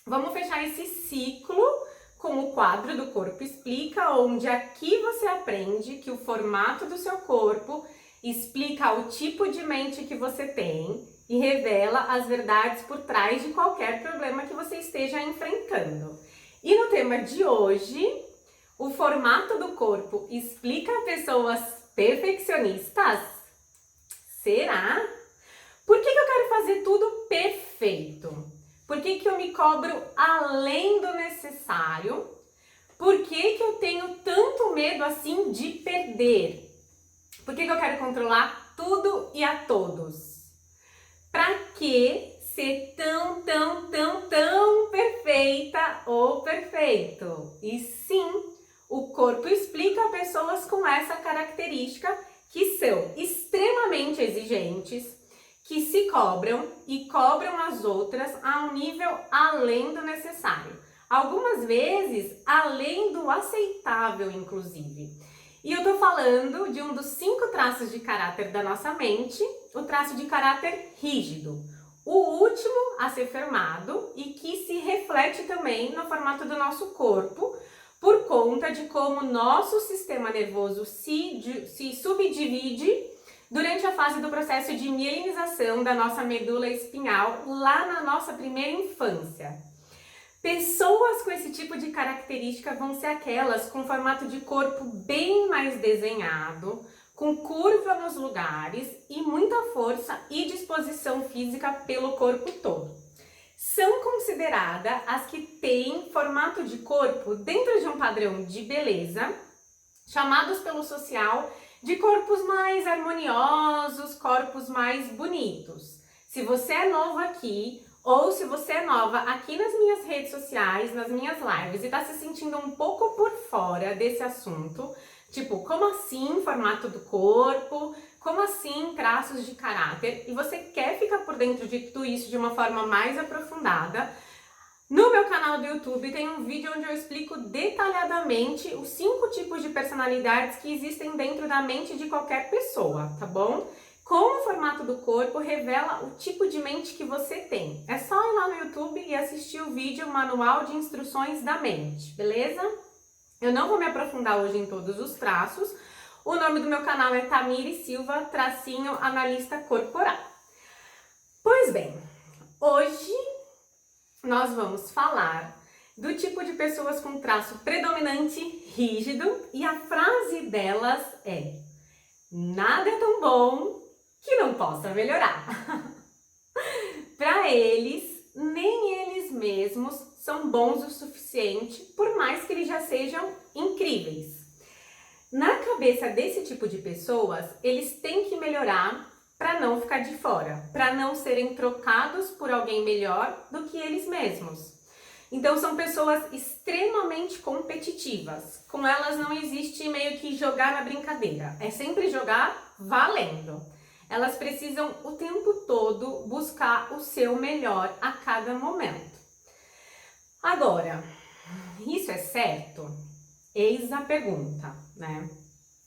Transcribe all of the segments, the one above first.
Vamos fechar esse ciclo com o quadro do Corpo Explica, onde aqui você aprende que o formato do seu corpo explica o tipo de mente que você tem e revela as verdades por trás de qualquer problema que você esteja enfrentando. E no tema de hoje, o formato do corpo explica pessoas perfeccionistas? Será? Por que eu quero fazer tudo perfeito? Por que eu me cobro além do necessário? Por que eu tenho tanto medo assim de perder? Por que eu quero controlar tudo e a todos? Pra que ser tão perfeita ou perfeito? E sim, o corpo explica pessoas com essa característica que são extremamente exigentes, que se cobram e cobram as outras a um nível além do necessário. Algumas vezes, além do aceitável, inclusive. E eu tô falando de um dos 5 traços de caráter da nossa mente, o traço de caráter rígido. O último a ser firmado e que se reflete também no formato do nosso corpo, por conta de como nosso sistema nervoso se subdivide durante a fase do processo de mielinização da nossa medula espinhal lá na nossa primeira infância. Pessoas com esse tipo de característica vão ser aquelas com formato de corpo bem mais desenhado, com curva nos lugares e muita força e disposição física pelo corpo todo. São consideradas as que têm formato de corpo dentro de um padrão de beleza, chamados pelo social de corpos mais harmoniosos, corpos mais bonitos. Se você é novo aqui, ou se você é nova aqui nas minhas redes sociais, nas minhas lives, e está se sentindo um pouco por fora desse assunto, tipo, como assim formato do corpo? Como assim traços de caráter? E você quer ficar por dentro de tudo isso de uma forma mais aprofundada, no meu canal do YouTube tem um vídeo onde eu explico detalhadamente os 5 tipos de personalidades que existem dentro da mente de qualquer pessoa, tá bom? Como o formato do corpo revela o tipo de mente que você tem. É só ir lá no YouTube e assistir o vídeo Manual de Instruções da Mente, beleza? Eu não vou me aprofundar hoje em todos os traços. O nome do meu canal é Tamire Silva, _analista corporal. Pois bem, hoje nós vamos falar do tipo de pessoas com traço predominante rígido e a frase delas é: nada é tão bom que não possa melhorar. Para eles, nem eles mesmos são bons o suficiente, por mais que eles já sejam incríveis. Na cabeça desse tipo de pessoas, eles têm que melhorar para não ficar de fora, para não serem trocados por alguém melhor do que eles mesmos. Então são pessoas extremamente competitivas. Com elas não existe meio que jogar na brincadeira, é sempre jogar valendo. Elas precisam o tempo todo buscar o seu melhor a cada momento. Agora, isso é certo? Eis a pergunta, né?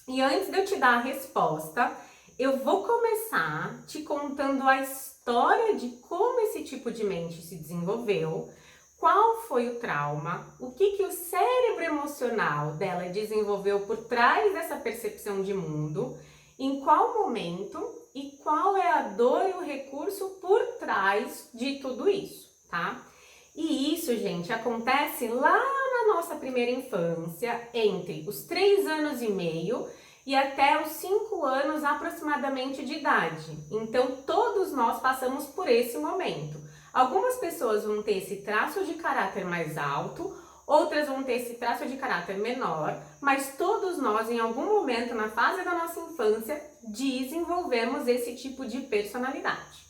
E antes de eu te dar a resposta, eu vou começar te contando a história de como esse tipo de mente se desenvolveu, qual foi o trauma, o que o cérebro emocional dela desenvolveu por trás dessa percepção de mundo, em qual momento e qual é a dor e o recurso por trás de tudo isso, tá? E isso, gente, acontece lá na nossa primeira infância, entre os 3 anos e meio e até os 5 anos aproximadamente de idade. Então, todos nós passamos por esse momento. Algumas pessoas vão ter esse traço de caráter mais alto, outras vão ter esse traço de caráter menor, mas todos nós, em algum momento na fase da nossa infância, desenvolvemos esse tipo de personalidade.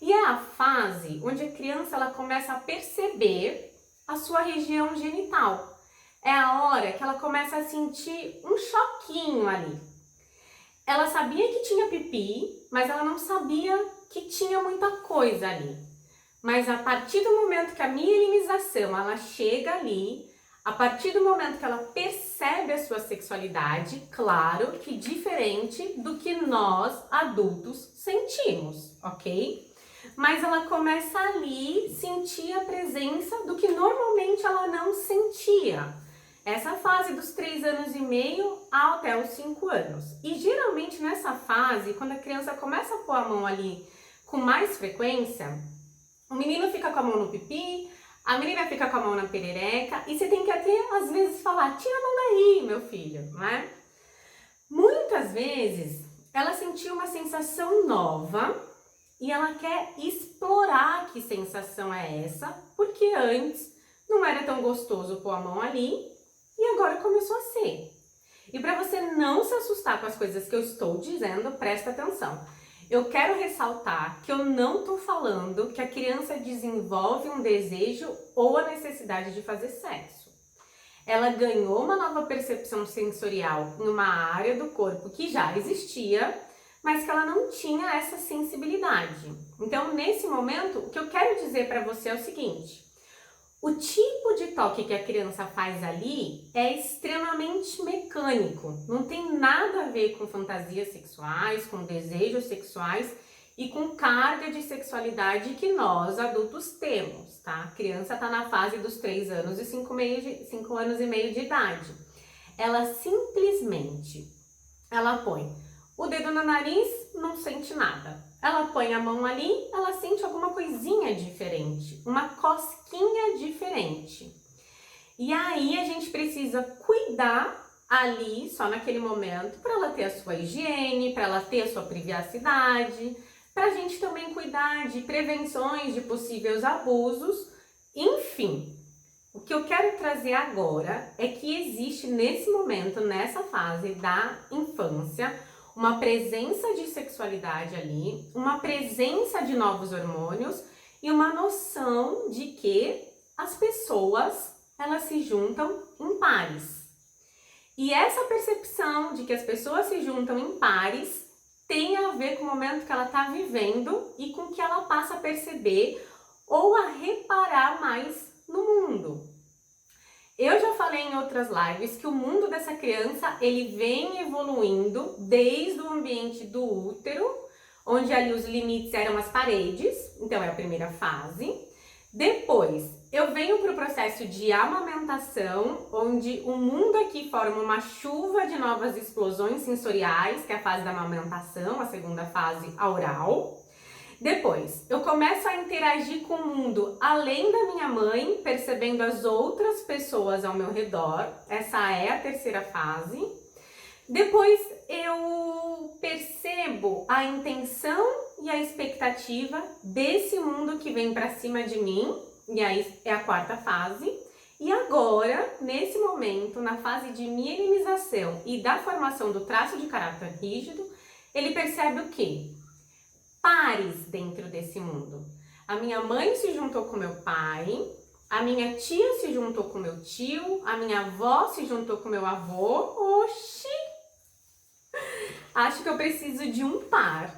E é a fase onde a criança ela começa a perceber a sua região genital. É a hora que ela começa a sentir um choquinho ali. Ela sabia que tinha pipi, mas ela não sabia que tinha muita coisa ali. Mas a partir do momento que a mielinização ela chega ali, a partir do momento que ela percebe a sua sexualidade, claro que diferente do que nós adultos sentimos, ok? Mas ela começa ali sentir a presença do que geralmente ela não sentia. Essa fase dos 3 anos e meio até os 5 anos. E geralmente nessa fase, quando a criança começa a pôr a mão ali com mais frequência, o menino fica com a mão no pipi, a menina fica com a mão na perereca, e você tem que até às vezes falar, tira a mão daí, meu filho, não é? Muitas vezes ela sentiu uma sensação nova e ela quer explorar que sensação é essa, porque antes não era tão gostoso pôr a mão ali, e agora começou a ser. E para você não se assustar com as coisas que eu estou dizendo, presta atenção. Eu quero ressaltar que eu não estou falando que a criança desenvolve um desejo ou a necessidade de fazer sexo. Ela ganhou uma nova percepção sensorial em uma área do corpo que já existia, mas que ela não tinha essa sensibilidade. Então, nesse momento, o que eu quero dizer para você é o seguinte: o tipo de toque que a criança faz ali é extremamente mecânico, não tem nada a ver com fantasias sexuais, com desejos sexuais e com carga de sexualidade que nós adultos temos, tá? A criança está na fase dos 3 anos e 5 anos e meio de idade. Ela simplesmente, ela põe o dedo no nariz, não sente nada. Ela põe a mão ali, ela sente alguma coisinha diferente, uma cosquinha diferente. E aí a gente precisa cuidar ali, só naquele momento, para ela ter a sua higiene, para ela ter a sua privacidade, para a gente também cuidar de prevenções de possíveis abusos, enfim. O que eu quero trazer agora é que existe nesse momento, nessa fase da infância, uma presença de sexualidade ali, uma presença de novos hormônios e uma noção de que as pessoas, elas se juntam em pares. E essa percepção de que as pessoas se juntam em pares tem a ver com o momento que ela está vivendo e com o que ela passa a perceber ou a reparar mais no mundo. Eu já falei em outras lives que o mundo dessa criança, ele vem evoluindo desde o ambiente do útero, onde ali os limites eram as paredes, então é a primeira fase. Depois, eu venho para o processo de amamentação, onde o mundo aqui forma uma chuva de novas explosões sensoriais, que é a fase da amamentação, a segunda fase, a oral. Depois, eu começo a interagir com o mundo além da minha mãe, percebendo as outras pessoas ao meu redor. Essa é a terceira fase. Depois, eu percebo a intenção e a expectativa desse mundo que vem para cima de mim. E aí é a quarta fase. E agora, nesse momento, na fase de mielinização e da formação do traço de caráter rígido, ele percebe o quê? Pares dentro desse mundo. A minha mãe se juntou com meu pai, a minha tia se juntou com meu tio, a minha avó se juntou com meu avô. Oxi! Acho que eu preciso de um par.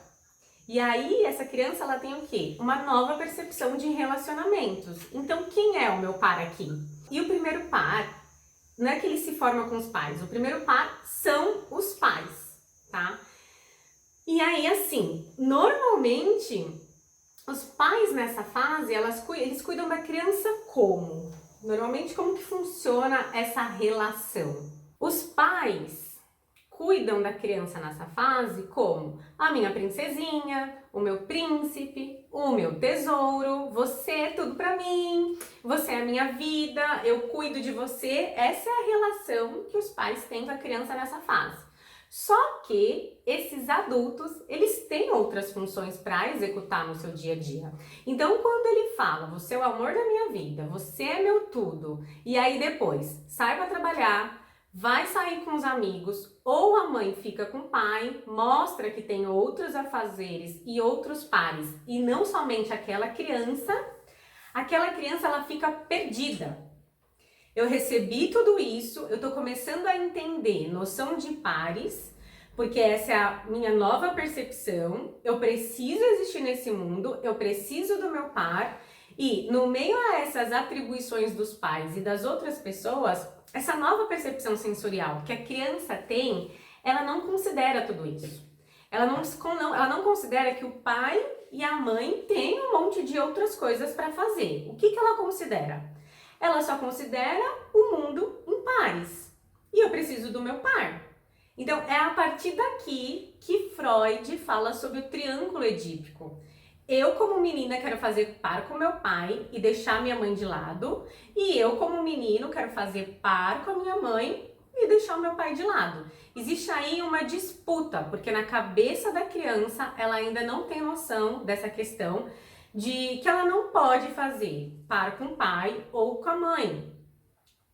E aí, essa criança, ela tem o quê? Uma nova percepção de relacionamentos. Então, quem é o meu par aqui? E o primeiro par, não é que ele se forma com os pais. O primeiro par são os pais, tá? E aí, assim, normalmente, os pais nessa fase, eles cuidam da criança como? Normalmente, como que funciona essa relação? Os pais cuidam da criança nessa fase como a minha princesinha, o meu príncipe, o meu tesouro, você é tudo pra mim, você é a minha vida, eu cuido de você. Essa é a relação que os pais têm com a criança nessa fase. Só que esses adultos, eles têm outras funções para executar no seu dia a dia. Então, quando ele fala, você é o amor da minha vida, você é meu tudo, e aí depois sai para trabalhar, vai sair com os amigos, ou a mãe fica com o pai, mostra que tem outros afazeres e outros pares, e não somente aquela criança ela fica perdida. Eu recebi tudo isso, eu tô começando a entender noção de pares, porque essa é a minha nova percepção. Eu preciso existir nesse mundo, eu preciso do meu par, e no meio a essas atribuições dos pais e das outras pessoas, essa nova percepção sensorial que a criança tem, ela não considera tudo isso. Ela não considera que o pai e a mãe têm um monte de outras coisas para fazer. O que ela considera? ela só considera o mundo em pares. E eu preciso do meu par. Então, é a partir daqui que Freud fala sobre o triângulo edípico. Eu, como menina, quero fazer par com meu pai e deixar minha mãe de lado. E eu, como menino, quero fazer par com a minha mãe e deixar o meu pai de lado. Existe aí uma disputa, porque na cabeça da criança, ela ainda não tem noção dessa questão de que ela não pode fazer par com o pai ou com a mãe.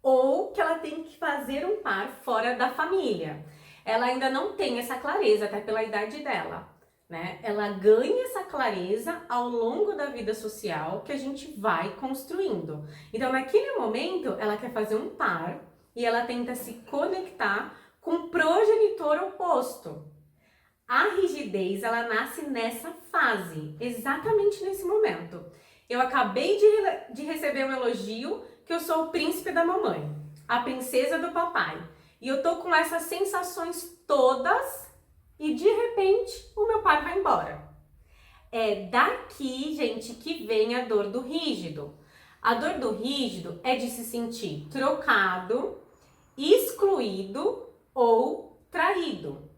Ou que ela tem que fazer um par fora da família. Ela ainda não tem essa clareza, até pela idade dela. Né? Ela ganha essa clareza ao longo da vida social que a gente vai construindo. Então, naquele momento, ela quer fazer um par e ela tenta se conectar com o progenitor oposto. A rigidez, ela nasce nessa fase, exatamente nesse momento. Eu acabei de receber um elogio que eu sou o príncipe da mamãe, a princesa do papai. E eu tô com essas sensações todas e de repente o meu pai vai embora. É daqui, gente, que vem a dor do rígido. A dor do rígido é de se sentir trocado, excluído ou traído.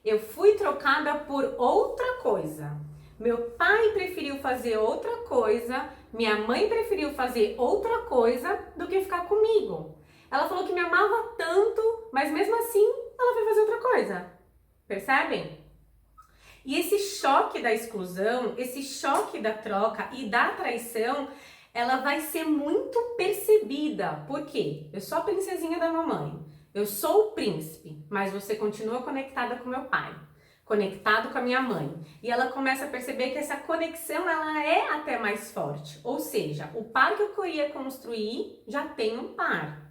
Eu fui trocada por outra coisa. Meu pai preferiu fazer outra coisa, minha mãe preferiu fazer outra coisa do que ficar comigo. Ela falou que me amava tanto, mas mesmo assim ela foi fazer outra coisa. Percebem? E esse choque da exclusão, esse choque da troca e da traição, ela vai ser muito percebida. Por quê? Eu sou a princesinha da mamãe, eu sou o príncipe, mas você continua conectada com meu pai, conectado com a minha mãe. E ela começa a perceber que essa conexão, ela é até mais forte. Ou seja, o par que eu queria construir já tem um par.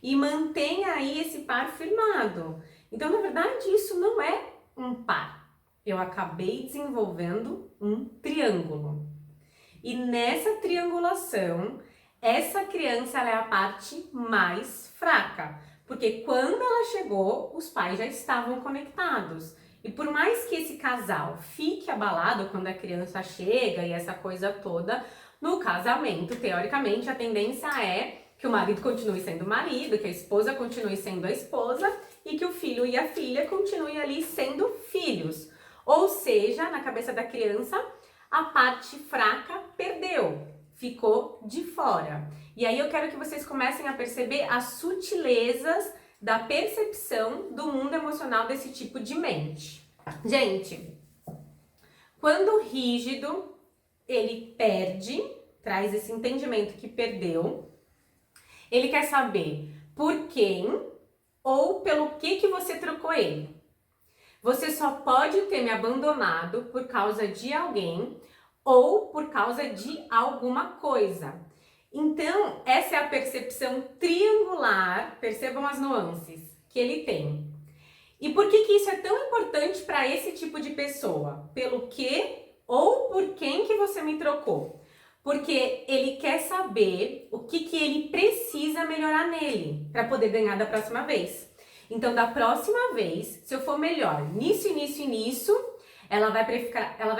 E mantém aí esse par firmado. Então, na verdade, isso não é um par. Eu acabei desenvolvendo um triângulo. E nessa triangulação, essa criança ela é a parte mais fraca. Porque quando ela chegou, os pais já estavam conectados. E por mais que esse casal fique abalado quando a criança chega e essa coisa toda, no casamento, teoricamente, a tendência é que o marido continue sendo o marido, que a esposa continue sendo a esposa e que o filho e a filha continuem ali sendo filhos. Ou seja, na cabeça da criança, a parte fraca perdeu, ficou de fora. E aí eu quero que vocês comecem a perceber as sutilezas da percepção do mundo emocional desse tipo de mente. Gente, quando o rígido, ele perde, traz esse entendimento que perdeu, ele quer saber por quem ou pelo que você trocou ele. Você só pode ter me abandonado por causa de alguém ou por causa de alguma coisa. Então, essa é a percepção triangular, percebam as nuances que ele tem. E por que isso é tão importante para esse tipo de pessoa? Pelo que ou por quem que você me trocou? Porque ele quer saber o que ele precisa melhorar nele para poder ganhar da próxima vez. Então, da próxima vez, se eu for melhor nisso, nisso e nisso, ela vai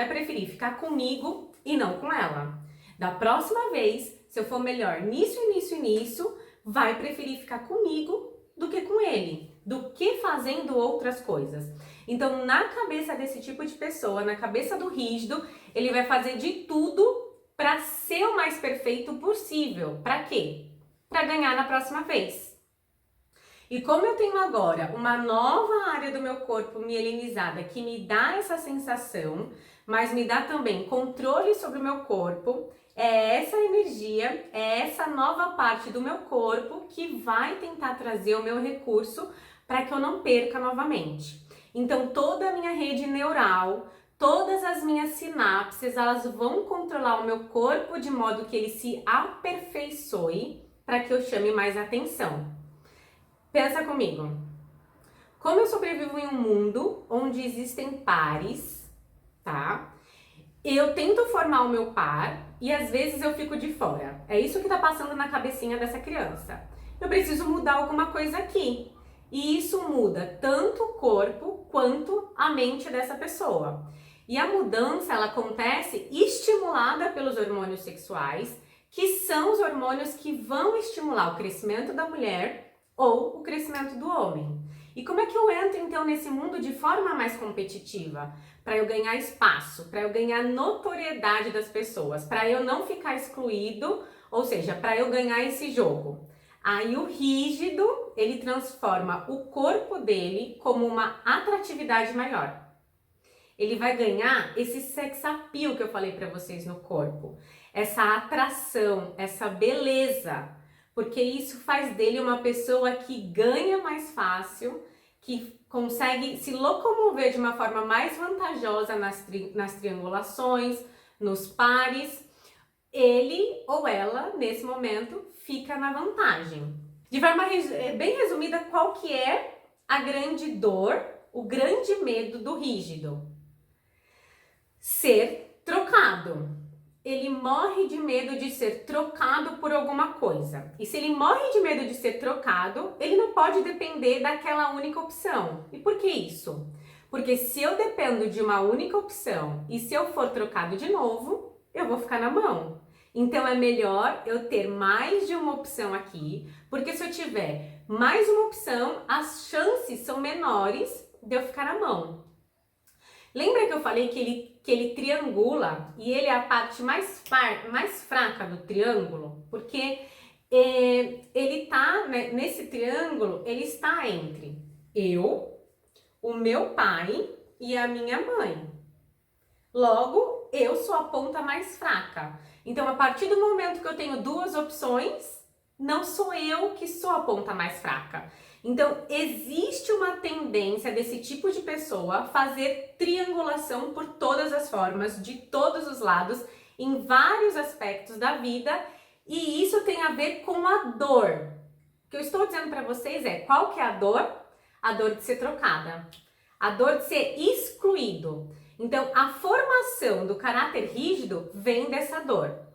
preferir ficar comigo e não com ela. Da próxima vez, se eu for melhor nisso e nisso e nisso, vai preferir ficar comigo do que com ele, do que fazendo outras coisas. Então, na cabeça desse tipo de pessoa, na cabeça do rígido, ele vai fazer de tudo para ser o mais perfeito possível. Para quê? Para ganhar na próxima vez. E como eu tenho agora uma nova área do meu corpo mielinizada que me dá essa sensação, mas me dá também controle sobre o meu corpo, é essa energia, é essa nova parte do meu corpo que vai tentar trazer o meu recurso para que eu não perca novamente. Então, toda a minha rede neural, todas as minhas sinapses, elas vão controlar o meu corpo de modo que ele se aperfeiçoe para que eu chame mais atenção. Pensa comigo. Como eu sobrevivo em um mundo onde existem pares, tá? Eu tento formar o meu par e às vezes eu fico de fora. É isso que tá passando na cabecinha dessa criança. Eu preciso mudar alguma coisa aqui. E isso muda tanto o corpo quanto a mente dessa pessoa. E a mudança, ela acontece estimulada pelos hormônios sexuais, que são os hormônios que vão estimular o crescimento da mulher ou o crescimento do homem. E como é que eu entro então nesse mundo de forma mais competitiva? Para eu ganhar espaço, para eu ganhar notoriedade das pessoas, para eu não ficar excluído, ou seja, para eu ganhar esse jogo. Aí o rígido, ele transforma o corpo dele como uma atratividade maior. Ele vai ganhar esse sex appeal que eu falei para vocês no corpo, essa atração, essa beleza, porque isso faz dele uma pessoa que ganha mais fácil, que consegue se locomover de uma forma mais vantajosa nas triangulações, nos pares. Ele ou ela, nesse momento, fica na vantagem. De forma bem resumida, qual que é a grande dor, o grande medo do rígido? Ser trocado. Ele morre de medo de ser trocado por alguma coisa. E se ele morre de medo de ser trocado, ele não pode depender daquela única opção. E por que isso? Porque se eu dependo de uma única opção e se eu for trocado de novo, eu vou ficar na mão. Então é melhor eu ter mais de uma opção aqui, porque se eu tiver mais uma opção, as chances são menores de eu ficar na mão. Lembra que eu falei que ele triangula e ele é a parte mais fraca do triângulo? Porque ele tá, né, nesse triângulo, ele está entre eu, o meu pai e a minha mãe. Logo, eu sou a ponta mais fraca. Então, a partir do momento que eu tenho duas opções, não sou eu que sou a ponta mais fraca. Então, existe uma tendência desse tipo de pessoa fazer triangulação por todas as formas, de todos os lados, em vários aspectos da vida, e isso tem a ver com a dor. O que eu estou dizendo para vocês é, qual que é a dor? A dor de ser trocada, a dor de ser excluído. Então, a formação do caráter rígido vem dessa dor.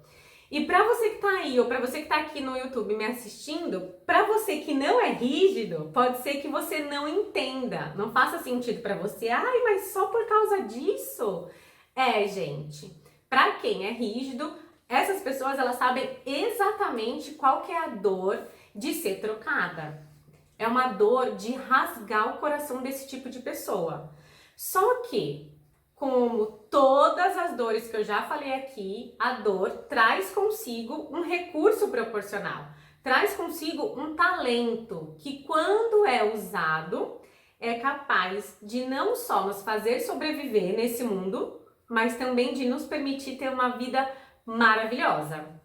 E para você que tá aí, ou para você que tá aqui no YouTube me assistindo, para você que não é rígido, pode ser que você não entenda, não faça sentido para você. Ai, mas só por causa disso? Gente, para quem é rígido, essas pessoas, elas sabem exatamente qual que é a dor de ser trocada. É uma dor de rasgar o coração desse tipo de pessoa. Só que, como todas as dores que eu já falei aqui, a dor traz consigo um recurso proporcional, traz consigo um talento que, quando é usado, é capaz de não só nos fazer sobreviver nesse mundo, mas também de nos permitir ter uma vida maravilhosa.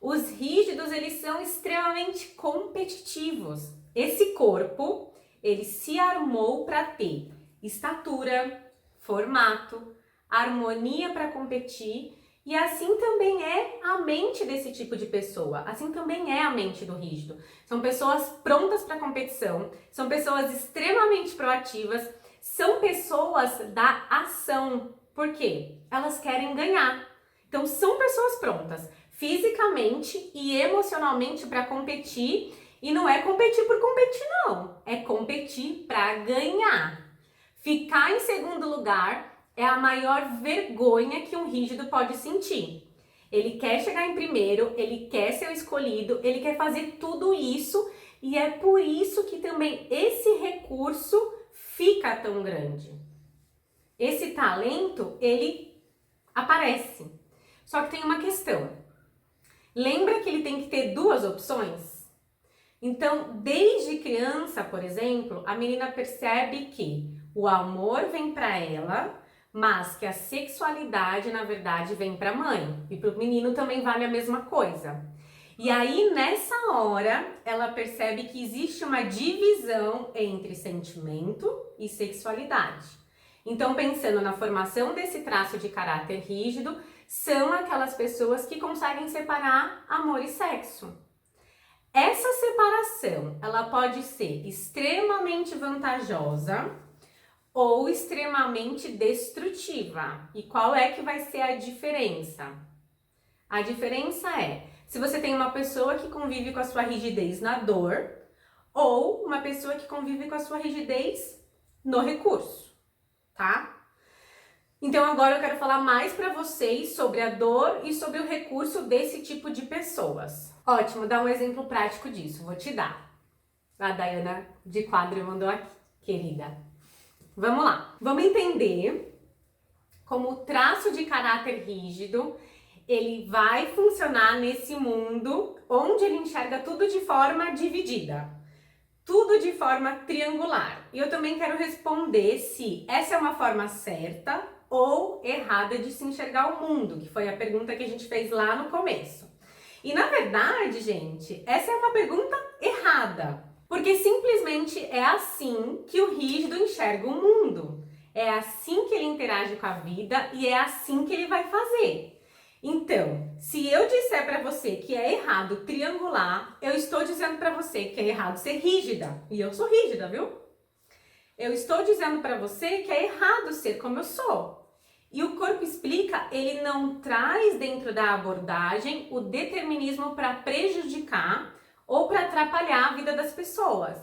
Os rígidos, eles são extremamente competitivos. Esse corpo, ele se armou para ter estatura, formato, harmonia para competir, e assim também é a mente desse tipo de pessoa, assim também é a mente do rígido. São pessoas prontas para competição, são pessoas extremamente proativas, são pessoas da ação. Por quê? Elas querem ganhar. Então são pessoas prontas, fisicamente e emocionalmente para competir, e não é competir por competir não, é competir para ganhar. Ficar em segundo lugar é a maior vergonha que um rígido pode sentir. Ele quer chegar em primeiro, ele quer ser o escolhido, ele quer fazer tudo isso, e é por isso que também esse recurso fica tão grande. Esse talento, ele aparece. Só que tem uma questão. Lembra que ele tem que ter duas opções? Então, desde criança, por exemplo, a menina percebe que o amor vem para ela, mas que a sexualidade, na verdade, vem para a mãe. E para o menino também vale a mesma coisa. E aí, nessa hora, ela percebe que existe uma divisão entre sentimento e sexualidade. Então, pensando na formação desse traço de caráter rígido, são aquelas pessoas que conseguem separar amor e sexo. Essa separação, ela pode ser extremamente vantajosa ou extremamente destrutiva. E qual é que vai ser a diferença? A diferença é, se você tem uma pessoa que convive com a sua rigidez na dor, ou uma pessoa que convive com a sua rigidez no recurso, tá? Então agora eu quero falar mais para vocês sobre a dor e sobre o recurso desse tipo de pessoas. Ótimo, dá um exemplo prático disso, vou te dar. A Dayana de quadro mandou aqui, querida. Vamos lá, vamos entender como o traço de caráter rígido, ele vai funcionar nesse mundo onde ele enxerga tudo de forma dividida, tudo de forma triangular. E eu também quero responder se essa é uma forma certa ou errada de se enxergar o mundo, que foi a pergunta que a gente fez lá no começo. E na verdade, gente, essa é uma pergunta errada, porque simplesmente é assim que o rígido enxerga o mundo. É assim que ele interage com a vida e é assim que ele vai fazer. Então, se eu disser para você que é errado triangular, eu estou dizendo para você que é errado ser rígida. E eu sou rígida, viu? Eu estou dizendo para você que é errado ser como eu sou. E o Corpo Explica, ele não traz dentro da abordagem o determinismo para prejudicar ou para atrapalhar a vida das pessoas.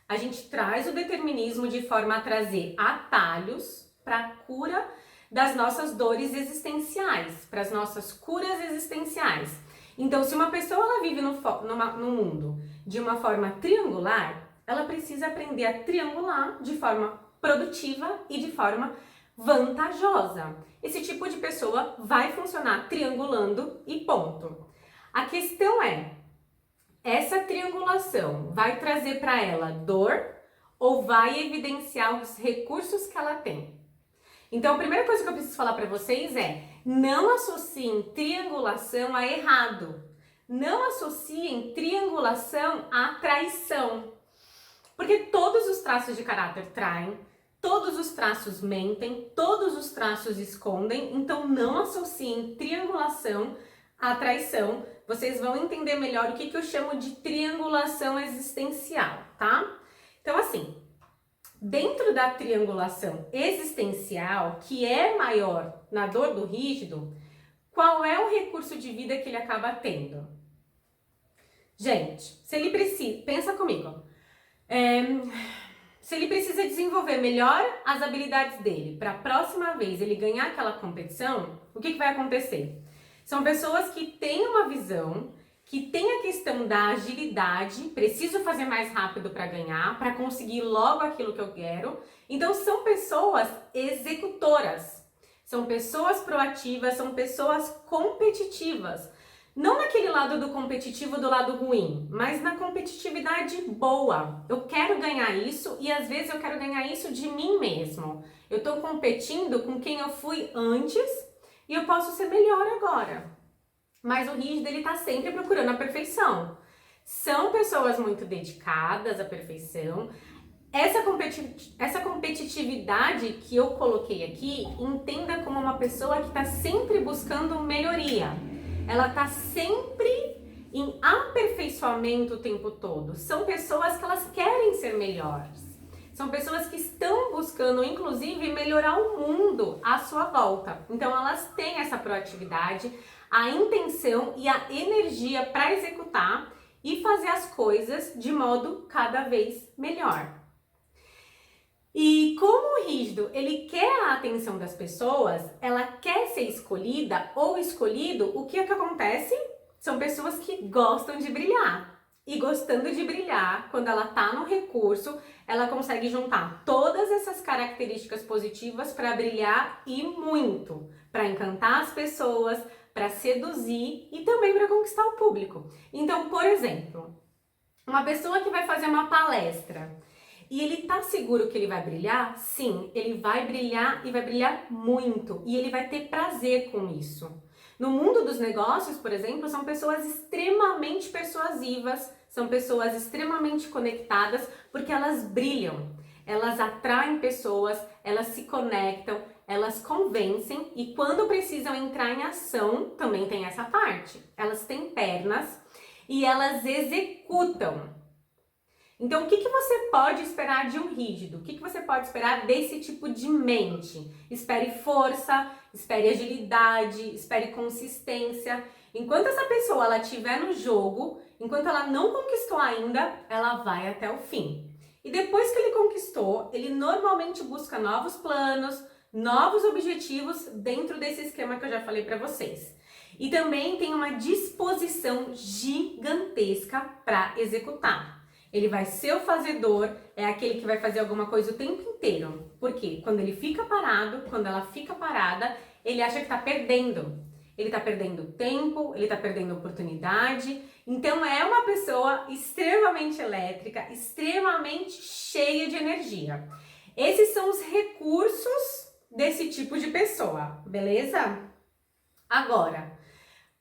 A gente traz o determinismo de forma a trazer atalhos para a cura das nossas dores existenciais, para as nossas curas existenciais. Então, se uma pessoa ela vive no mundo de uma forma triangular, ela precisa aprender a triangular de forma produtiva e de forma vantajosa. Esse tipo de pessoa vai funcionar triangulando e ponto. A questão é, essa triangulação vai trazer para ela dor ou vai evidenciar os recursos que ela tem? Então, a primeira coisa que eu preciso falar para vocês é: não associem triangulação a errado. Não associem triangulação a traição. Porque todos os traços de caráter traem, todos os traços mentem, todos os traços escondem. Então, não associem triangulação a traição. Vocês vão entender melhor o que eu chamo de triangulação existencial, tá? Então, assim, dentro da triangulação existencial, que é maior na dor do rígido, qual é o recurso de vida que ele acaba tendo? Gente, se ele precisa, pensa comigo, se ele precisa desenvolver melhor as habilidades dele para a próxima vez ele ganhar aquela competição, o que vai acontecer? São pessoas que têm uma visão, que tem a questão da agilidade, preciso fazer mais rápido para ganhar, para conseguir logo aquilo que eu quero. Então são pessoas executoras, são pessoas proativas, são pessoas competitivas. Não naquele lado do competitivo, do lado ruim, mas na competitividade boa. Eu quero ganhar isso e às vezes eu quero ganhar isso de mim mesmo. Eu estou competindo com quem eu fui antes e eu posso ser melhor agora. Mas o rígido, ele tá sempre procurando a perfeição. São pessoas muito dedicadas à perfeição. Essa competitividade que eu coloquei aqui, entenda como uma pessoa que está sempre buscando melhoria. Ela tá sempre em aperfeiçoamento o tempo todo. São pessoas que elas querem ser melhores. São pessoas que estão buscando, inclusive, melhorar o mundo à sua volta. Então, elas têm essa proatividade, a intenção e a energia para executar e fazer as coisas de modo cada vez melhor. E como o rígido, ele quer a atenção das pessoas, ela quer ser escolhida ou escolhido, o que é que acontece? São pessoas que gostam de brilhar. E gostando de brilhar, quando ela tá no recurso, ela consegue juntar todas essas características positivas para brilhar e muito, para encantar as pessoas, para seduzir e também para conquistar o público. Então, por exemplo, uma pessoa que vai fazer uma palestra e ele tá seguro que ele vai brilhar? Sim, ele vai brilhar e vai brilhar muito e ele vai ter prazer com isso. No mundo dos negócios, por exemplo, são pessoas extremamente persuasivas, são pessoas extremamente conectadas porque elas brilham, elas atraem pessoas, elas se conectam, elas convencem e quando precisam entrar em ação, também tem essa parte. Elas têm pernas e elas executam. Então, o que você pode esperar de um rígido? O que você pode esperar desse tipo de mente? Espere força, espere agilidade, espere consistência. Enquanto essa pessoa ela estiver no jogo, enquanto ela não conquistou ainda, ela vai até o fim. E depois que ele conquistou, ele normalmente busca novos planos, novos objetivos dentro desse esquema que eu já falei para vocês. E também tem uma disposição gigantesca para executar. Ele vai ser o fazedor, é aquele que vai fazer alguma coisa o tempo inteiro. Porque quando ele fica parado, quando ela fica parada, ele acha que está perdendo. Ele está perdendo tempo, ele está perdendo oportunidade. Então é uma pessoa extremamente elétrica, extremamente cheia de energia. Esses são os recursos desse tipo de pessoa, beleza? Agora,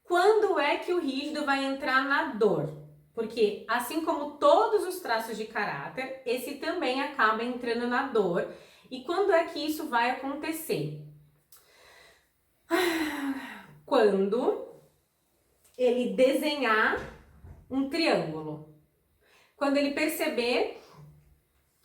quando é que o rígido vai entrar na dor? Porque, assim como todos os traços de caráter, esse também acaba entrando na dor. E quando é que isso vai acontecer? Quando ele desenhar um triângulo. Quando ele perceber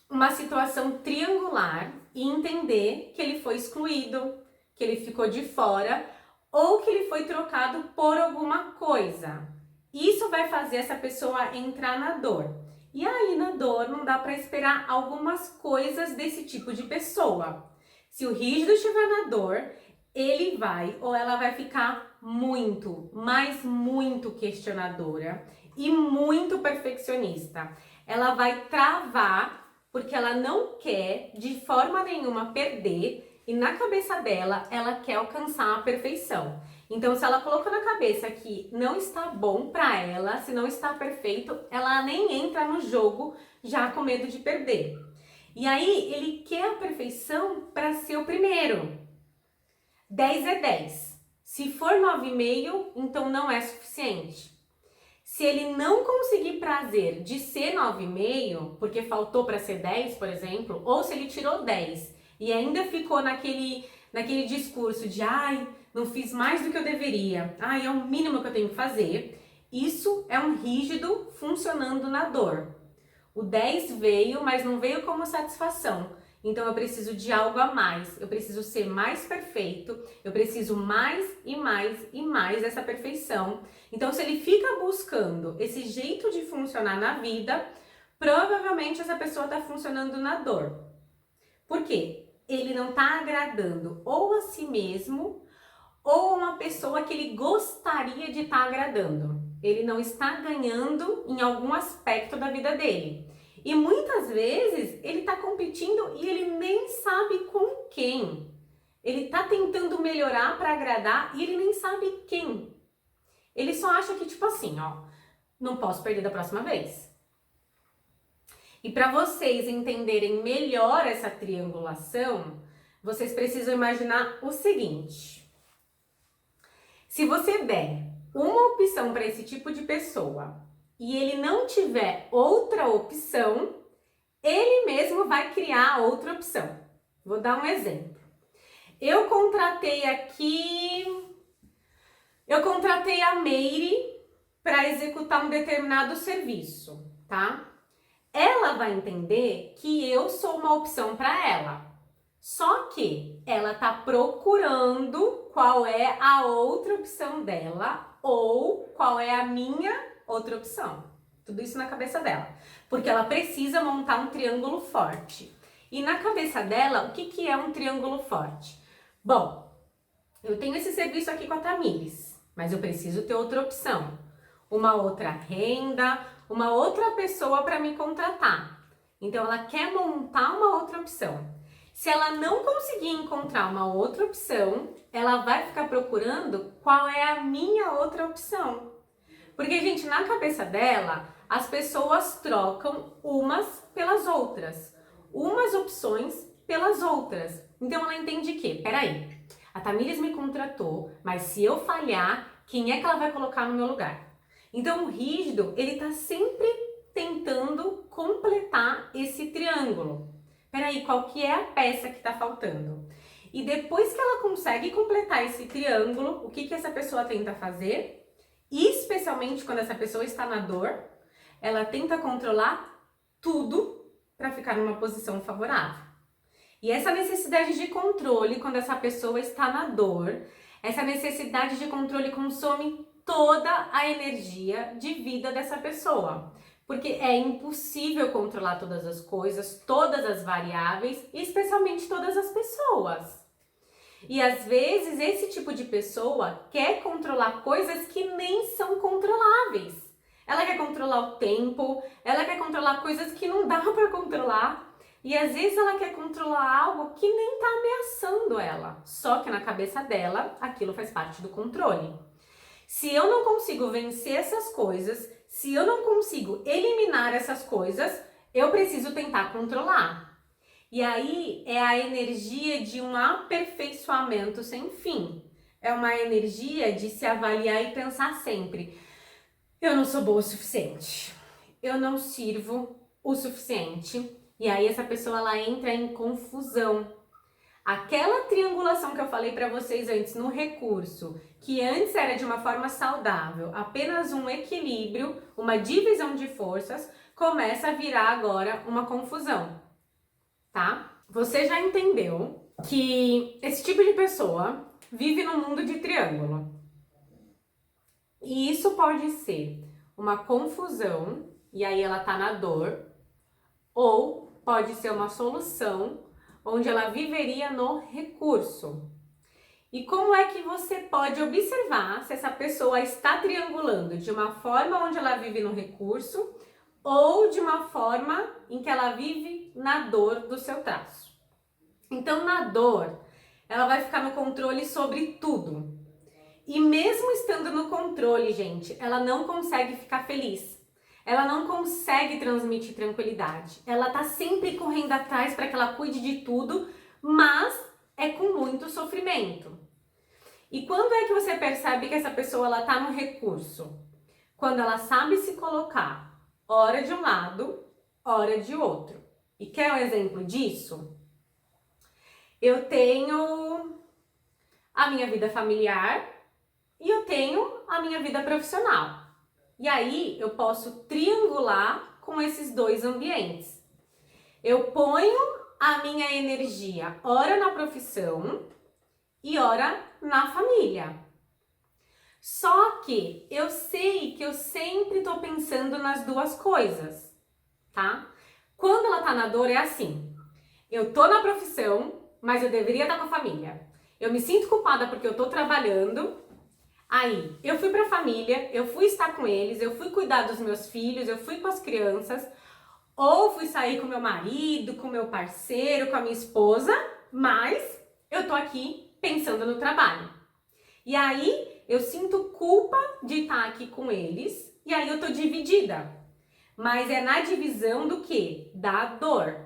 uma situação triangular e entender que ele foi excluído, que ele ficou de fora ou que ele foi trocado por alguma coisa. Isso vai fazer essa pessoa entrar na dor. E aí, na dor, não dá para esperar algumas coisas desse tipo de pessoa. Se o rígido estiver na dor, ele vai ou ela vai ficar muito, mas muito questionadora e muito perfeccionista. Ela vai travar porque ela não quer de forma nenhuma perder e na cabeça dela ela quer alcançar a perfeição. Então, se ela colocou na cabeça que não está bom para ela, se não está perfeito, ela nem entra no jogo já com medo de perder. E aí, ele quer a perfeição para ser o primeiro. 10 é 10. Se for 9,5, então não é suficiente. Se ele não conseguir prazer de ser 9,5, porque faltou para ser 10, por exemplo, ou se ele tirou 10 e ainda ficou naquele discurso de ai, não fiz mais do que eu deveria, ai, é o mínimo que eu tenho que fazer, isso é um rígido funcionando na dor. O 10 veio, mas não veio como satisfação. Então eu preciso de algo a mais, eu preciso ser mais perfeito, eu preciso mais e mais e mais dessa perfeição. Então se ele fica buscando esse jeito de funcionar na vida, provavelmente essa pessoa está funcionando na dor. Por quê? Ele não está agradando ou a si mesmo ou uma pessoa que ele gostaria de estar agradando. Ele não está ganhando em algum aspecto da vida dele. E muitas vezes ele está competindo e ele nem sabe com quem. Ele está tentando melhorar para agradar e ele nem sabe quem. Ele só acha que tipo assim, ó, não posso perder da próxima vez. E para vocês entenderem melhor essa triangulação, vocês precisam imaginar o seguinte. Se você der uma opção para esse tipo de pessoa e ele não tiver outra opção, ele mesmo vai criar outra opção. Vou dar um exemplo. Eu contratei a Meire para executar um determinado serviço, tá? Ela vai entender que eu sou uma opção para ela. Só que ela tá procurando qual é a outra opção dela ou qual é a minha outra opção. Tudo isso na cabeça dela. Porque ela precisa montar um triângulo forte. E na cabeça dela, o que é um triângulo forte? Bom, eu tenho esse serviço aqui com a Tamires, mas eu preciso ter outra opção. Uma outra renda, uma outra pessoa para me contratar. Então ela quer montar uma outra opção. Se ela não conseguir encontrar uma outra opção, ela vai ficar procurando qual é a minha outra opção. Porque, gente, na cabeça dela, as pessoas trocam umas pelas outras. Umas opções pelas outras. Então ela entende que, peraí, a Tamires me contratou, mas se eu falhar, quem é que ela vai colocar no meu lugar? Então o rígido, ele tá sempre tentando completar esse triângulo. Peraí, qual que é a peça que tá faltando? E depois que ela consegue completar esse triângulo, o que essa pessoa tenta fazer? Especialmente quando essa pessoa está na dor, ela tenta controlar tudo para ficar numa posição favorável. E essa necessidade de controle, quando essa pessoa está na dor, essa necessidade de controle consome toda a energia de vida dessa pessoa. Porque é impossível controlar todas as coisas, todas as variáveis, e especialmente todas as pessoas. E às vezes esse tipo de pessoa quer controlar coisas que nem são controláveis. Ela quer controlar o tempo, ela quer controlar coisas que não dá para controlar. E às vezes ela quer controlar algo que nem está ameaçando ela. Só que na cabeça dela, aquilo faz parte do controle. Se eu não consigo vencer essas coisas, se eu não consigo eliminar essas coisas, eu preciso tentar controlar. E aí é a energia de um aperfeiçoamento sem fim. É uma energia de se avaliar e pensar sempre: eu não sou boa o suficiente, eu não sirvo o suficiente. E aí essa pessoa ela entra em confusão. Aquela triangulação que eu falei para vocês antes no recurso, que antes era de uma forma saudável, apenas um equilíbrio, uma divisão de forças, começa a virar agora uma confusão, tá? Você já entendeu que esse tipo de pessoa vive no mundo de triângulo. E isso pode ser uma confusão, e aí ela tá na dor, ou pode ser uma solução, onde ela viveria no recurso. E como é que você pode observar se essa pessoa está triangulando de uma forma onde ela vive no recurso ou de uma forma em que ela vive na dor do seu traço? Então, na dor, ela vai ficar no controle sobre tudo. E mesmo estando no controle, gente, ela não consegue ficar feliz. Ela não consegue transmitir tranquilidade. Ela tá sempre correndo atrás para que ela cuide de tudo, mas é com muito sofrimento. E quando é que você percebe que essa pessoa ela tá no recurso? Quando ela sabe se colocar, hora de um lado, hora de outro. E quer um exemplo disso? Eu tenho a minha vida familiar e eu tenho a minha vida profissional. E aí eu posso triangular com esses dois ambientes. Eu ponho a minha energia ora na profissão e ora na família. Só que eu sei que eu sempre tô pensando nas duas coisas, tá? Quando ela tá na dor é assim: eu tô na profissão, mas eu deveria estar com a família. Eu me sinto culpada porque eu tô trabalhando. Aí, eu fui pra família, eu fui estar com eles, eu fui cuidar dos meus filhos, eu fui com as crianças, ou fui sair com meu marido, com meu parceiro, com a minha esposa, mas eu tô aqui pensando no trabalho. E aí, eu sinto culpa de estar aqui com eles, e aí eu tô dividida. Mas é na divisão do quê? Da dor.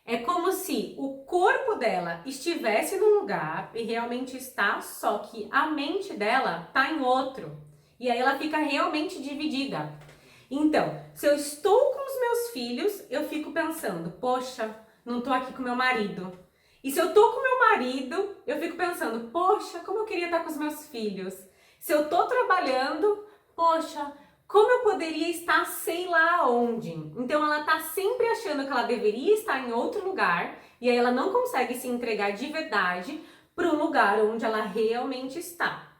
É como se o corpo dela estivesse num lugar e realmente está, só que a mente dela está em outro. E aí ela fica realmente dividida. Então, se eu estou com os meus filhos, eu fico pensando: poxa, não estou aqui com meu marido. E se eu estou com meu marido, eu fico pensando: poxa, como eu queria estar com os meus filhos. Se eu estou trabalhando, poxa, como eu poderia estar sei lá onde? Então ela tá sempre achando que ela deveria estar em outro lugar e aí ela não consegue se entregar de verdade para o lugar onde ela realmente está.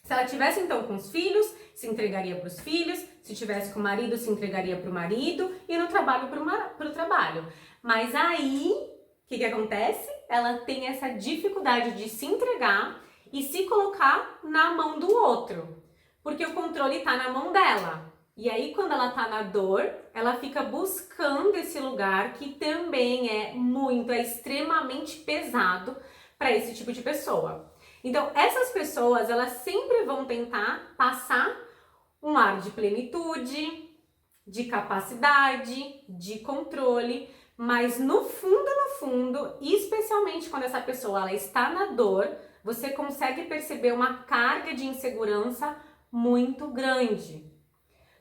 Se ela tivesse então com os filhos, se entregaria para os filhos, se tivesse com o marido, se entregaria para o marido e no trabalho para o trabalho. Mas aí, o que acontece? Ela tem essa dificuldade de se entregar e se colocar na mão do outro. Porque o controle está na mão dela. E aí, quando ela está na dor, ela fica buscando esse lugar que também é extremamente pesado para esse tipo de pessoa. Então, essas pessoas, elas sempre vão tentar passar um ar de plenitude, de capacidade, de controle, mas no fundo, especialmente quando essa pessoa ela está na dor, você consegue perceber uma carga de insegurança muito grande,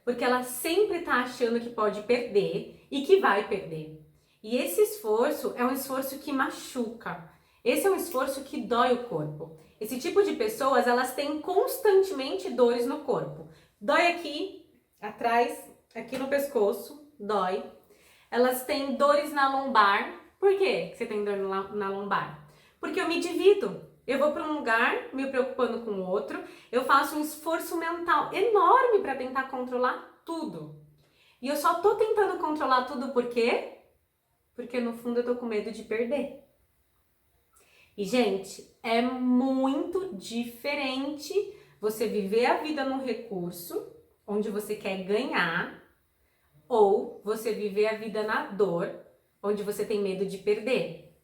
porque ela sempre está achando que pode perder e que vai perder. E esse esforço é um esforço que machuca. Esse é um esforço que dói o corpo. Esse tipo de pessoas, elas têm constantemente dores no corpo. Dói aqui, atrás, aqui no pescoço, dói. Elas têm dores na lombar. Por que você tem dor na lombar? Porque eu me divido. Eu vou para um lugar me preocupando com o outro, eu faço um esforço mental enorme para tentar controlar tudo. E eu só tô tentando controlar tudo por quê? Porque no fundo eu tô com medo de perder. E, gente, é muito diferente você viver a vida no recurso, onde você quer ganhar, ou você viver a vida na dor, onde você tem medo de perder.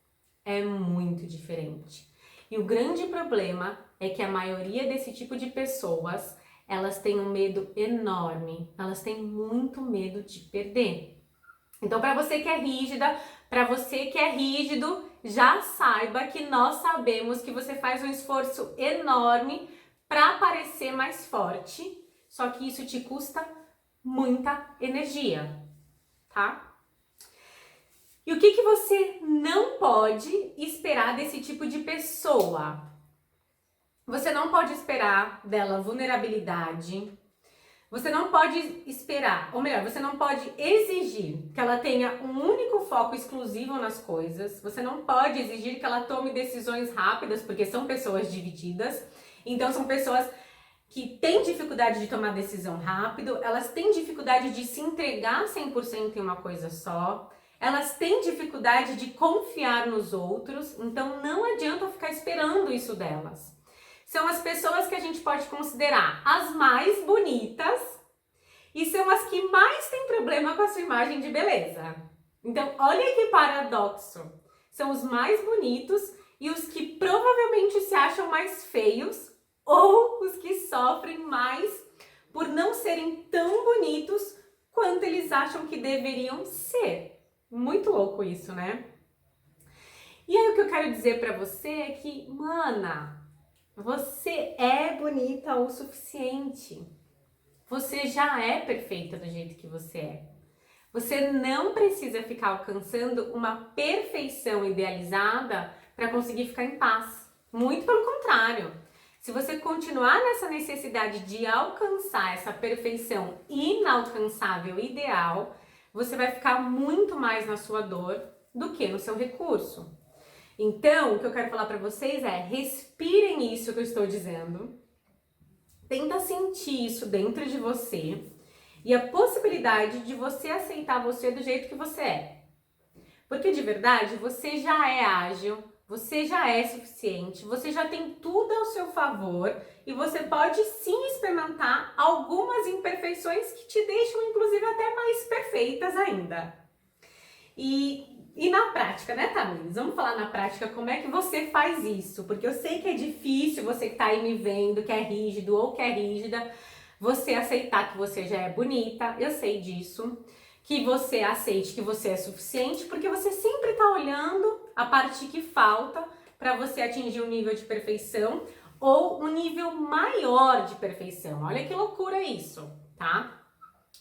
É muito diferente. E o grande problema é que a maioria desse tipo de pessoas, elas têm um medo enorme, elas têm muito medo de perder. Então, para você que é rígida, para você que é rígido, já saiba que nós sabemos que você faz um esforço enorme para parecer mais forte, só que isso te custa muita energia, tá? E o que você não pode esperar desse tipo de pessoa? Você não pode esperar dela vulnerabilidade. Você não pode esperar, ou melhor, você não pode exigir que ela tenha um único foco exclusivo nas coisas. Você não pode exigir que ela tome decisões rápidas, porque são pessoas divididas. Então, são pessoas que têm dificuldade de tomar decisão rápido, elas têm dificuldade de se entregar 100% em uma coisa só. Elas têm dificuldade de confiar nos outros, então não adianta ficar esperando isso delas. São as pessoas que a gente pode considerar as mais bonitas e são as que mais têm problema com a sua imagem de beleza. Então, olha que paradoxo. São os mais bonitos e os que provavelmente se acham mais feios ou os que sofrem mais por não serem tão bonitos quanto eles acham que deveriam ser. Muito louco isso, né? E aí o que eu quero dizer pra você é que, mana, você é bonita o suficiente. Você já é perfeita do jeito que você é. Você não precisa ficar alcançando uma perfeição idealizada para conseguir ficar em paz. Muito pelo contrário. Se você continuar nessa necessidade de alcançar essa perfeição inalcançável ideal, você vai ficar muito mais na sua dor do que no seu recurso. Então, o que eu quero falar para vocês é, respirem isso que eu estou dizendo, tenta sentir isso dentro de você e a possibilidade de você aceitar você do jeito que você é. Porque de verdade, você já é ágil, você já é suficiente, você já tem tudo ao seu favor e você pode sim experimentar algumas imperfeições que te deixam inclusive até mais perfeitas ainda. E na prática, né, Tamiris? Vamos falar na prática como é que você faz isso, porque eu sei que é difícil você que tá aí me vendo, que é rígido ou que é rígida, você aceitar que você já é bonita, eu sei disso, que você aceite que você é suficiente, porque você sempre tá olhando a parte que falta para você atingir um nível de perfeição ou um nível maior de perfeição. Olha que loucura isso, tá?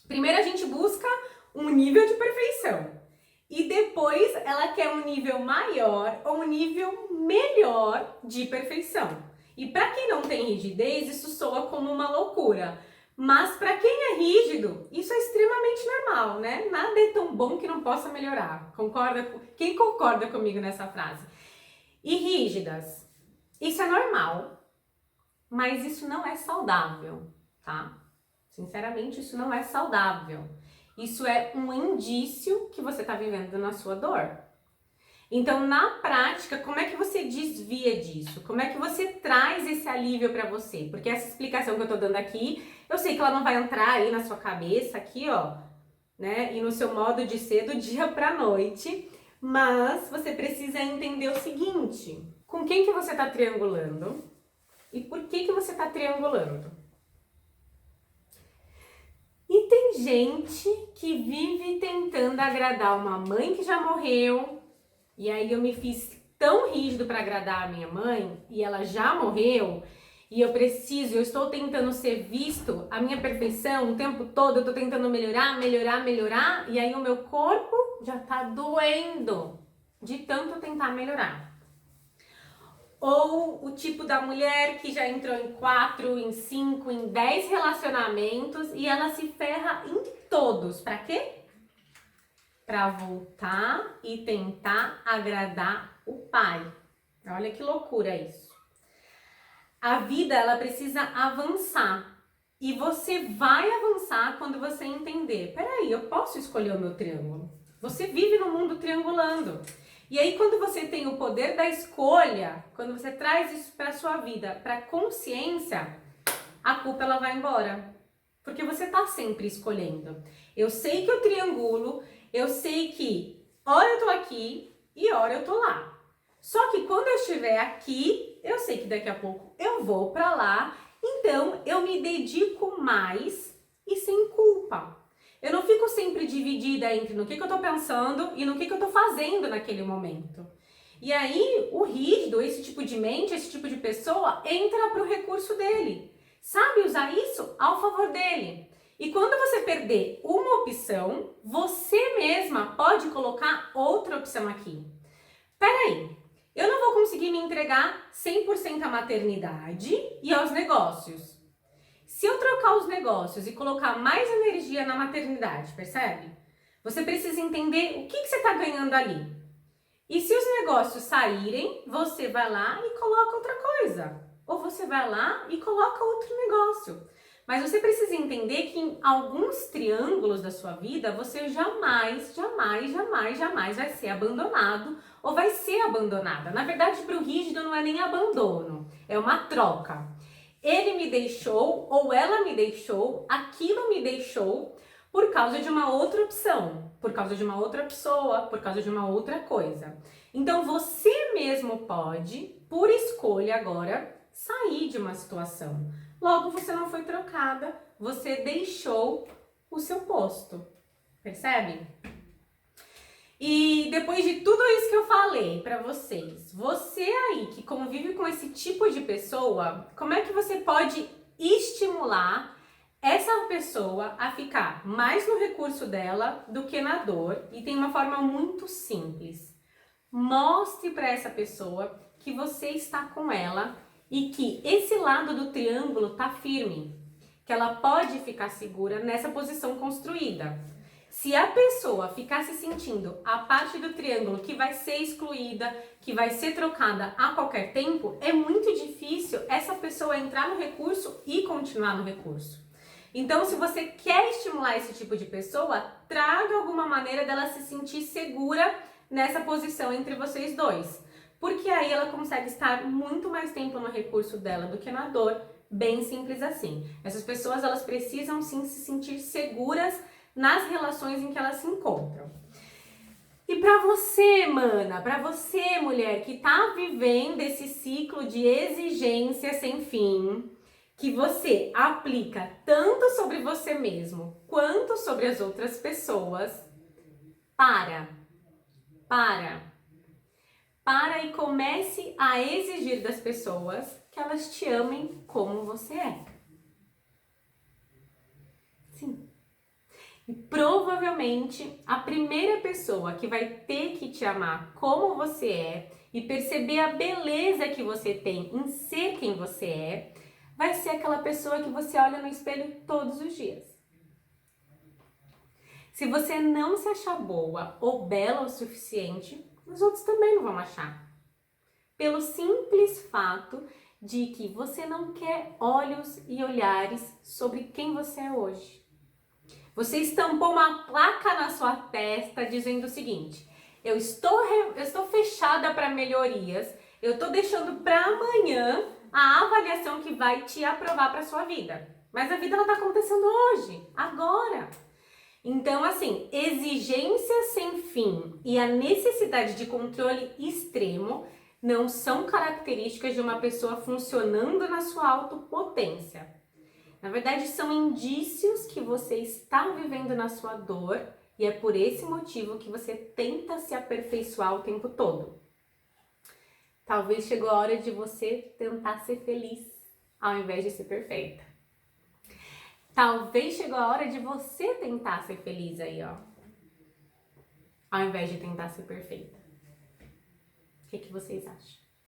Primeiro a gente busca um nível de perfeição. E depois ela quer um nível maior ou um nível melhor de perfeição. E para quem não tem rigidez, isso soa como uma loucura. Mas para quem é rígido, isso é extremamente normal, né? Nada é tão bom que não possa melhorar. Concorda? Quem concorda comigo nessa frase? E rígidas, isso é normal, mas isso não é saudável, tá? Sinceramente, isso não é saudável. Isso é um indício que você está vivendo na sua dor. Então, na prática, como é que você desvia disso? Como é que você traz esse alívio para você? Porque essa explicação que eu tô dando aqui, eu sei que ela não vai entrar aí na sua cabeça, aqui, ó, né? E no seu modo de ser do dia pra noite. Mas você precisa entender o seguinte: com quem que você tá triangulando? E por que que você tá triangulando? E tem gente que vive tentando agradar uma mãe que já morreu, e aí eu me fiz tão rígido para agradar a minha mãe, e ela já morreu, e eu estou tentando ser visto, a minha perfeição, o tempo todo eu tô tentando melhorar, e aí o meu corpo já tá doendo de tanto tentar melhorar. Ou o tipo da mulher que já entrou em 4, em 5, em 10 relacionamentos e ela se ferra em todos. Pra quê? Pra voltar e tentar agradar o pai. Olha que loucura isso. A vida, ela precisa avançar. E você vai avançar quando você entender. Peraí, eu posso escolher o meu triângulo. Você vive no mundo triangulando. E aí, quando você tem o poder da escolha, quando você traz isso para sua vida, para consciência, a culpa ela vai embora. Porque você tá sempre escolhendo. Eu sei que eu triangulo, eu sei que hora eu tô aqui e hora eu tô lá. Só que quando eu estiver aqui, eu sei que daqui a pouco eu vou para lá, então eu me dedico mais e sem culpa. Eu não fico sempre dividida entre no que eu tô pensando e no que eu tô fazendo naquele momento. E aí, o rígido, esse tipo de mente, esse tipo de pessoa, entra pro recurso dele. Sabe usar isso ao favor dele. E quando você perder uma opção, você mesma pode colocar outra opção aqui. Peraí, eu não vou conseguir me entregar 100% à maternidade e aos negócios. Se eu trocar os negócios e colocar mais energia na maternidade, percebe? Você precisa entender o que você está ganhando ali. E se os negócios saírem, você vai lá e coloca outra coisa. Ou você vai lá e coloca outro negócio. Mas você precisa entender que em alguns triângulos da sua vida, você jamais vai ser abandonado ou vai ser abandonada. Na verdade, para o rígido não é nem abandono, é uma troca. Ele me deixou ou ela me deixou, aquilo me deixou por causa de uma outra opção, por causa de uma outra pessoa, por causa de uma outra coisa. Então você mesmo pode, por escolha agora, sair de uma situação. Logo você não foi trocada, você deixou o seu posto. Percebe? E depois de tudo isso que eu falei pra vocês, você aí que convive com esse tipo de pessoa, como é que você pode estimular essa pessoa a ficar mais no recurso dela do que na dor? E tem uma forma muito simples. Mostre para essa pessoa que você está com ela e que esse lado do triângulo tá firme, que ela pode ficar segura nessa posição construída. Se a pessoa ficar se sentindo a parte do triângulo que vai ser excluída, que vai ser trocada a qualquer tempo, é muito difícil essa pessoa entrar no recurso e continuar no recurso. Então, se você quer estimular esse tipo de pessoa, traga alguma maneira dela se sentir segura nessa posição entre vocês dois. Porque aí ela consegue estar muito mais tempo no recurso dela do que na dor, bem simples assim. Essas pessoas, elas precisam sim se sentir seguras nas relações em que elas se encontram. E para você, mana, para você, mulher, que tá vivendo esse ciclo de exigência sem fim, que você aplica tanto sobre você mesmo quanto sobre as outras pessoas, para e comece a exigir das pessoas que elas te amem como você é. Sim. E provavelmente a primeira pessoa que vai ter que te amar como você é e perceber a beleza que você tem em ser quem você é, vai ser aquela pessoa que você olha no espelho todos os dias. Se você não se achar boa ou bela o suficiente, os outros também não vão achar. Pelo simples fato de que você não quer olhos e olhares sobre quem você é hoje. Você estampou uma placa na sua testa dizendo o seguinte: eu estou fechada para melhorias, eu estou deixando para amanhã a avaliação que vai te aprovar para sua vida. Mas a vida está acontecendo hoje, agora. Então, assim, exigência sem fim e a necessidade de controle extremo não são características de uma pessoa funcionando na sua autopotência. Na verdade, são indícios que você está vivendo na sua dor e é por esse motivo que você tenta se aperfeiçoar o tempo todo. Talvez chegou a hora de você tentar ser feliz ao invés de ser perfeita. Talvez chegou a hora de você tentar ser feliz aí, ó, ao invés de tentar ser perfeita. O que vocês acham?